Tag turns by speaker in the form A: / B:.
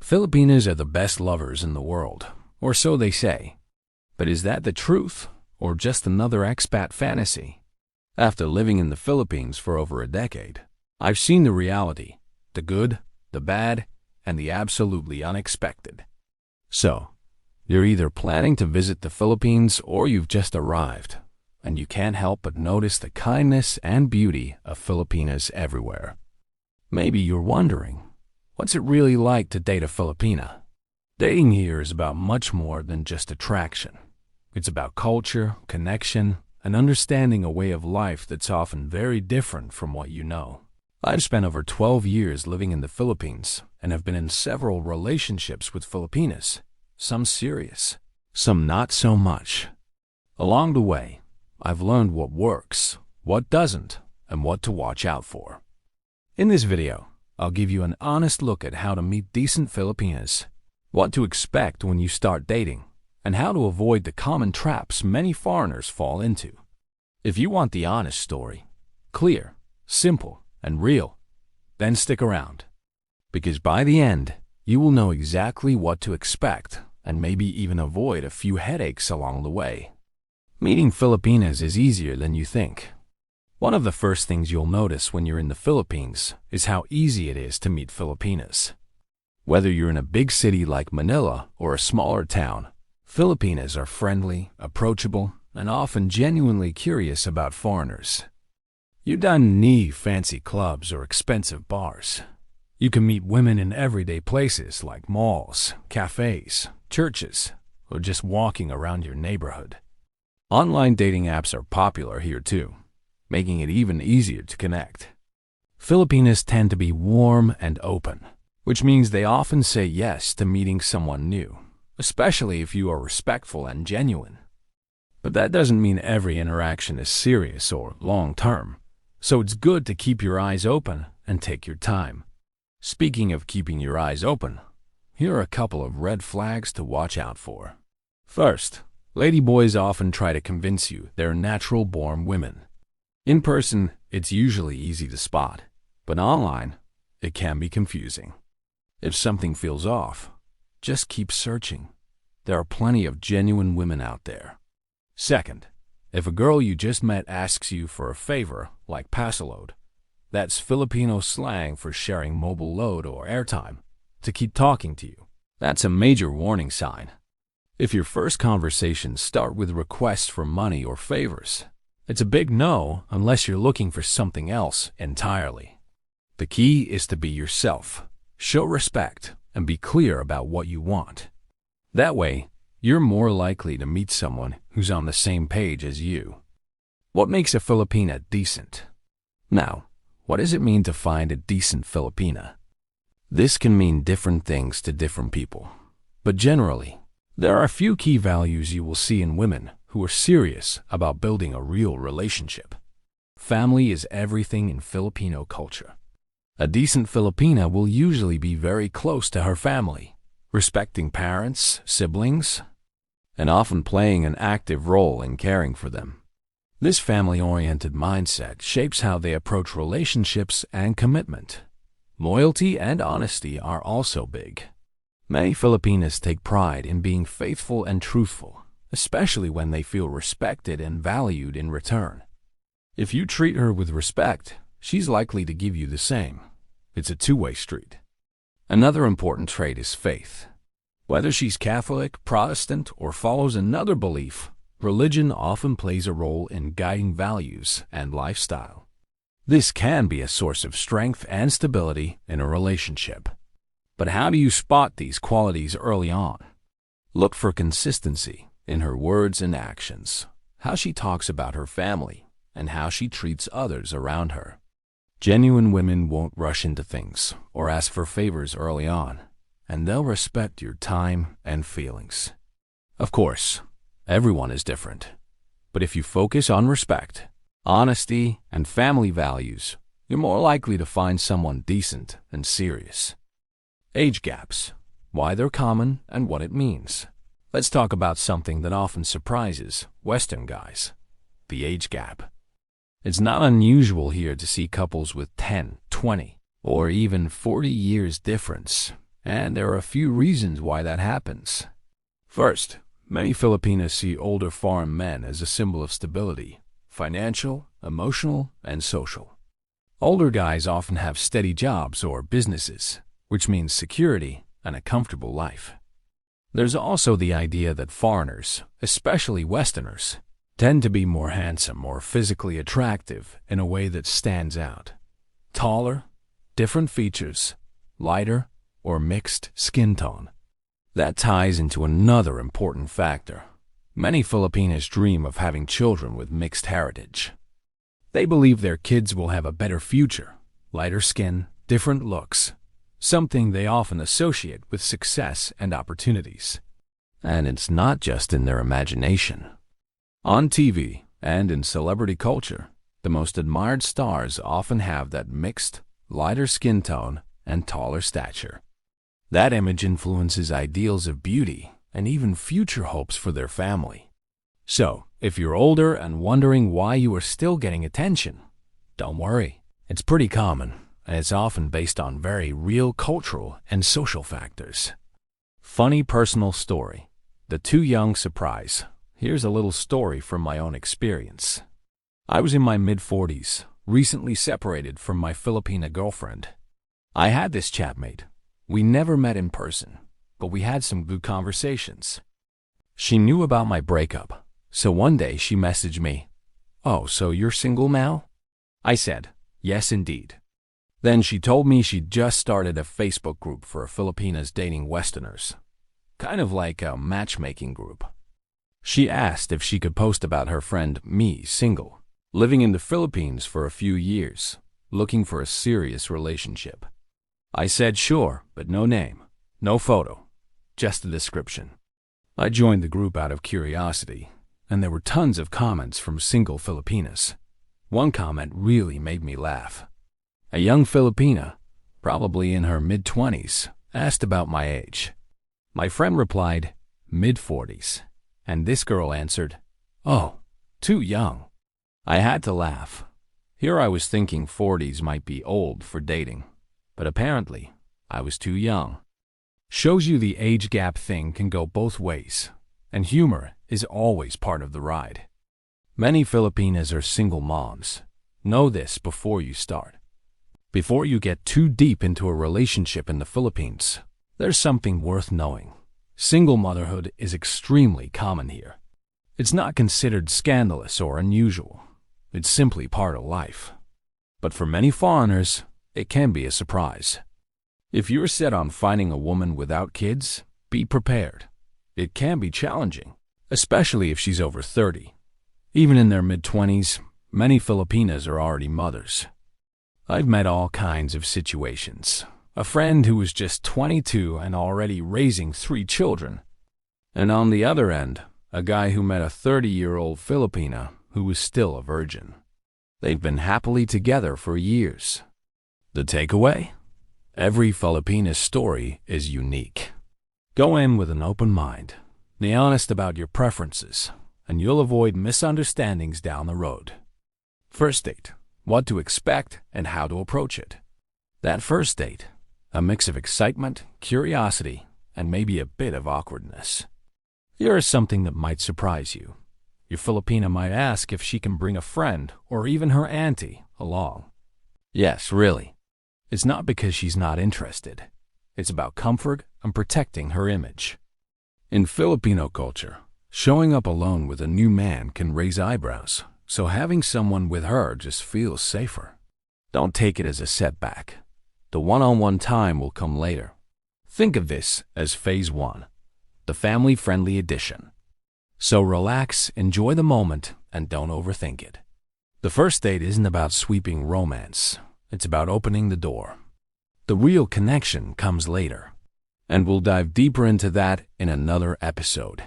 A: Filipinas are the best lovers in the world, or so they say. But is that the truth, or just another expat fantasy? After living in the Philippines for over a decade, I've seen the reality, the good, the bad, and the absolutely unexpected. So, you're either planning to visit the Philippines or you've just arrived, and you can't help but notice the kindness and beauty of Filipinas everywhere. Maybe you're wondering, what's it really like to date a Filipina? Dating here is about much more than just attraction. It's about culture, connection, and understanding a way of life that's often very different from what you know. I've spent over 12 years living in the Philippines and have been in several relationships with Filipinas, some serious, some not so much. Along the way, I've learned what works, what doesn't, and what to watch out for. In this video, I'll give you an honest look at how to meet decent Filipinas, what to expect when you start dating, and how to avoid the common traps many foreigners fall into. If you want the honest story, clear, simple, and real, then stick around. Because by the end, you will know exactly what to expect and maybe even avoid a few headaches along the way. Meeting Filipinas is easier than you think. One of the first things you'll notice when you're in the Philippines is how easy it is to meet Filipinas. Whether you're in a big city like Manila or a smaller town, Filipinas are friendly, approachable, and often genuinely curious about foreigners. You don't need fancy clubs or expensive bars. You can meet women in everyday places like malls, cafes, churches, or just walking around your neighborhood. Online dating apps are popular here too, making it even easier to connect. Filipinas tend to be warm and open, which means they often say yes to meeting someone new, especially if you are respectful and genuine. But that doesn't mean every interaction is serious or long-term, so it's good to keep your eyes open and take your time. Speaking of keeping your eyes open, here are a couple of red flags to watch out for. First, ladyboys often try to convince you they're natural-born women. In person, it's usually easy to spot, but online, it can be confusing. If something feels off, just keep searching. There are plenty of genuine women out there. Second, if a girl you just met asks you for a favor, like pass a load, that's Filipino slang for sharing mobile load or airtime, to keep talking to you. That's a major warning sign. If your first conversations start with requests for money or favors, it's a big no unless you're looking for something else entirely. The key is to be yourself, show respect, and be clear about what you want. That way, you're more likely to meet someone who's on the same page as you. What makes a Filipina decent? Now, what does it mean to find a decent Filipina? This can mean different things to different people, but generally, there are a few key values you will see in women who are serious about building a real relationship. Family is everything in Filipino culture. A decent Filipina will usually be very close to her family, respecting parents, siblings, and often playing an active role in caring for them. This family-oriented mindset shapes how they approach relationships and commitment. Loyalty and honesty are also big. Many Filipinas take pride in being faithful and truthful, especially when they feel respected and valued in return. If you treat her with respect, she's likely to give you the same. It's a two-way street. Another important trait is faith. Whether she's Catholic, Protestant, or follows another belief, religion often plays a role in guiding values and lifestyle. This can be a source of strength and stability in a relationship. But how do you spot these qualities early on? Look for consistency in her words and actions, how she talks about her family, and how she treats others around her. Genuine women won't rush into things or ask for favors early on, and they'll respect your time and feelings. Of course, everyone is different, but if you focus on respect, honesty, and family values, you're more likely to find someone decent and serious. Age gaps, why they're common and what it means. Let's talk about something that often surprises Western guys: the age gap. It's not unusual here to see couples with 10, 20, or even 40 years difference, And there are a few reasons why that happens. First, many Filipinas see older foreign men as a symbol of stability, financial, emotional, and social. Older guys often have steady jobs or businesses, which means security and a comfortable life. There's also the idea that foreigners, especially Westerners, tend to be more handsome or physically attractive in a way that stands out. Taller, different features, lighter, or mixed skin tone. That ties into another important factor. Many Filipinos dream of having children with mixed heritage. They believe their kids will have a better future, lighter skin, different looks, something they often associate with success and opportunities. And it's not just in their imagination. On TV and in celebrity culture, the most admired stars often have that mixed, lighter skin tone and taller stature. That image influences ideals of beauty and even future hopes for their family. So, if you're older and wondering why you are still getting attention, don't worry. It's pretty common, and it's often based on very real cultural and social factors. Funny personal story. The too young surprise. Here's a little story from my own experience. I was in my mid-40s, recently separated from my Filipina girlfriend. I had this chatmate. We never met in person, but we had some good conversations. She knew about my breakup, so one day she messaged me, "Oh, so you're single now?" I said, "Yes, indeed." Then she told me she'd just started a Facebook group for Filipinas dating Westerners, kind of like a matchmaking group. She asked if she could post about her friend, me, single, living in the Philippines for a few years, looking for a serious relationship. I said sure, but no name, no photo, just a description. I joined the group out of curiosity, and there were tons of comments from single Filipinas. One comment really made me laugh. A young Filipina, probably in her mid-20s, asked about my age. My friend replied, mid-40s, and this girl answered, "Oh, too young." I had to laugh. Here I was thinking 40s might be old for dating, but apparently I was too young. Shows you the age gap thing can go both ways, and humor is always part of the ride. Many Filipinas are single moms. Know this before you start. Before you get too deep into a relationship in the Philippines, there's something worth knowing. Single motherhood is extremely common here. It's not considered scandalous or unusual. It's simply part of life. But for many foreigners, it can be a surprise. If you're set on finding a woman without kids, be prepared. It can be challenging, especially if she's over 30. Even in their mid-20s, many Filipinas are already mothers. I've met all kinds of situations. A friend who was just 22 and already raising 3 children. And on the other end, a guy who met a 30-year-old Filipina who was still a virgin. They've been happily together for years. The takeaway? Every Filipina's story is unique. Go in with an open mind. Be honest about your preferences, and you'll avoid misunderstandings down the road. First date. What to expect and how to approach it. That first date, a mix of excitement, curiosity, and maybe a bit of awkwardness. Here is something that might surprise you. Your Filipina might ask if she can bring a friend or even her auntie along. Yes, really. It's not because she's not interested. It's about comfort and protecting her image. In Filipino culture, showing up alone with a new man can raise eyebrows, so having someone with her just feels safer. Don't take it as a setback. The one-on-one time will come later. Think of this as phase 1, the family-friendly edition. So relax, enjoy the moment, and don't overthink it. The first date isn't about sweeping romance. It's about opening the door. The real connection comes later, and we'll dive deeper into that in another episode.